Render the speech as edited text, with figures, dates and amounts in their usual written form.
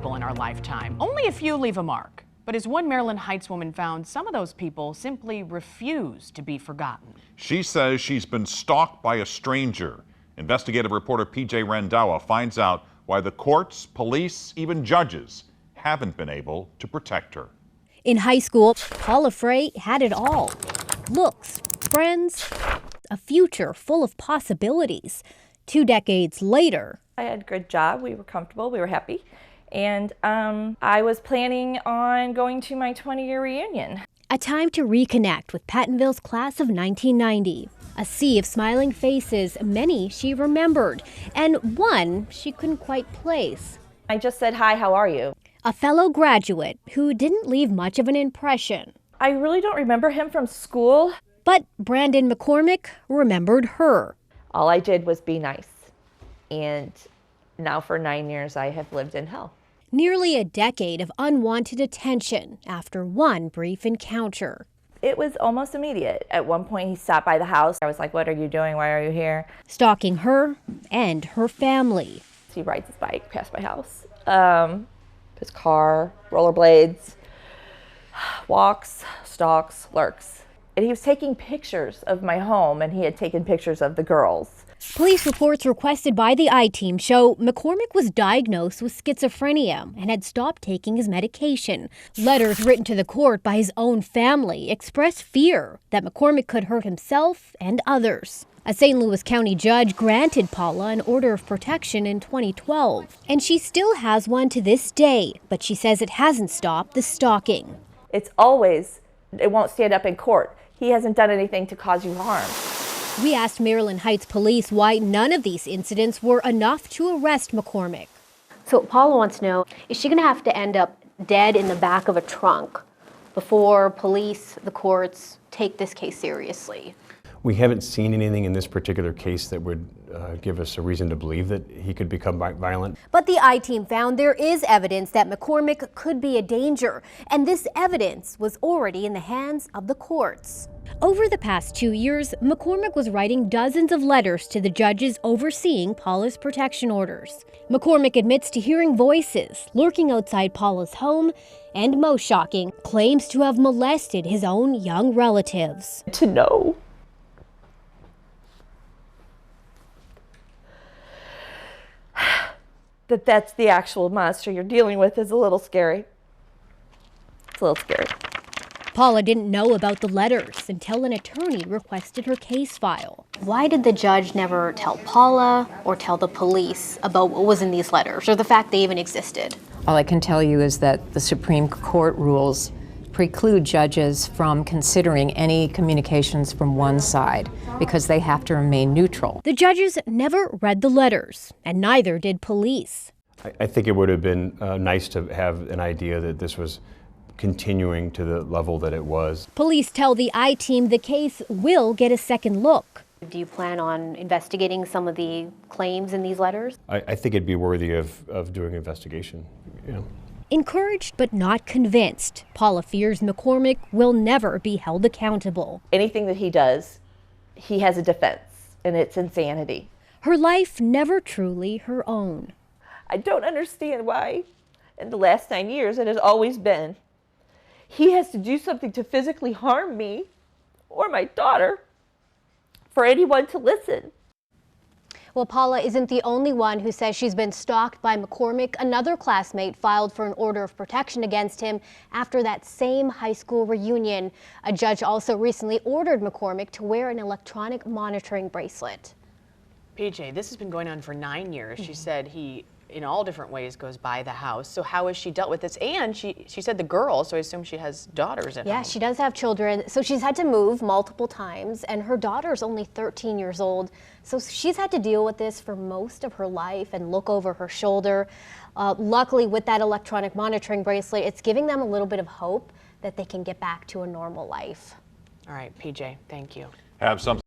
people in our lifetime. Only a few leave a mark. But as one Maryland Heights woman found, some of those people simply refuse to be forgotten. She says she's been stalked by a stranger. Investigative reporter PJ Rendawa finds out why the courts, police, even judges haven't been able to protect her. In high school, Paula Frey had it all. Looks, friends, a future full of possibilities. 2 decades later, I had a good job, we were comfortable, we were happy, and I was planning on going to my 20-year reunion. A time to reconnect with Pattonville's class of 1990. A sea of smiling faces, many she remembered, and one she couldn't quite place. I just said, "Hi, how are you?" A fellow graduate who didn't leave much of an impression. I really don't remember him from school. But Brandon McCormick remembered her. All I did was be nice. And now for 9 years, I have lived in hell. Nearly a decade of unwanted attention after one brief encounter. It was almost immediate. At one point, he stopped by the house. I was like, "What are you doing? Why are you here?" Stalking her and her family. He rides his bike past my house. His car, rollerblades, walks, stalks, lurks. And he was taking pictures of my home, and he had taken pictures of the girls. Police reports requested by the I-Team show McCormick was diagnosed with schizophrenia and had stopped taking his medication. Letters written to the court by his own family expressed fear that McCormick could hurt himself and others. A St. Louis County judge granted Paula an order of protection in 2012, and she still has one to this day, but she says it hasn't stopped the stalking. It's always, it won't stand up in court. He hasn't done anything to cause you harm. We asked Maryland Heights police why none of these incidents were enough to arrest McCormick. So Paula wants to know, is she going to have to end up dead in the back of a trunk before police, the courts, take this case seriously? We haven't seen anything in this particular case that would give us a reason to believe that he could become violent. But the I-Team found there is evidence that McCormick could be a danger, and this evidence was already in the hands of the courts. Over the past 2 years, McCormick was writing dozens of letters to the judges overseeing Paula's protection orders. McCormick admits to hearing voices lurking outside Paula's home, and most shocking, claims to have molested his own young relatives. To know that that's the actual monster you're dealing with is a little scary. It's a little scary. Paula didn't know about the letters until an attorney requested her case file. Why did the judge never tell Paula or tell the police about what was in these letters or the fact they even existed? All I can tell you is that the Supreme Court rules preclude judges from considering any communications from one side because they have to remain neutral. The judges never read the letters, and neither did police. I think it would have been nice to have an idea that this was continuing to the level that it was. Police tell the I-Team the case will get a second look. Do you plan on investigating some of the claims in these letters? I think it'd be worthy of doing an investigation. Yeah. Encouraged but not convinced, Paula fears McCormick will never be held accountable. Anything that he does, he has a defense, and it's insanity. Her life never truly her own. I don't understand why, in the last 9 years, it has always been, he has to do something to physically harm me or my daughter for anyone to listen. Well, Paula isn't the only one who says she's been stalked by McCormick. Another classmate filed for an order of protection against him after that same high school reunion. A judge also recently ordered McCormick to wear an electronic monitoring bracelet. PJ, this has been going on for 9 years. She said he, in all different ways, goes by the house. So how has she dealt with this? And she said the girl, so I assume she has daughters at home. Yeah, she does have children. So she's had to move multiple times, and her daughter's only 13 years old. So she's had to deal with this for most of her life and look over her shoulder. Luckily, with that electronic monitoring bracelet, it's giving them a little bit of hope that they can get back to a normal life. All right, PJ, thank you. Have some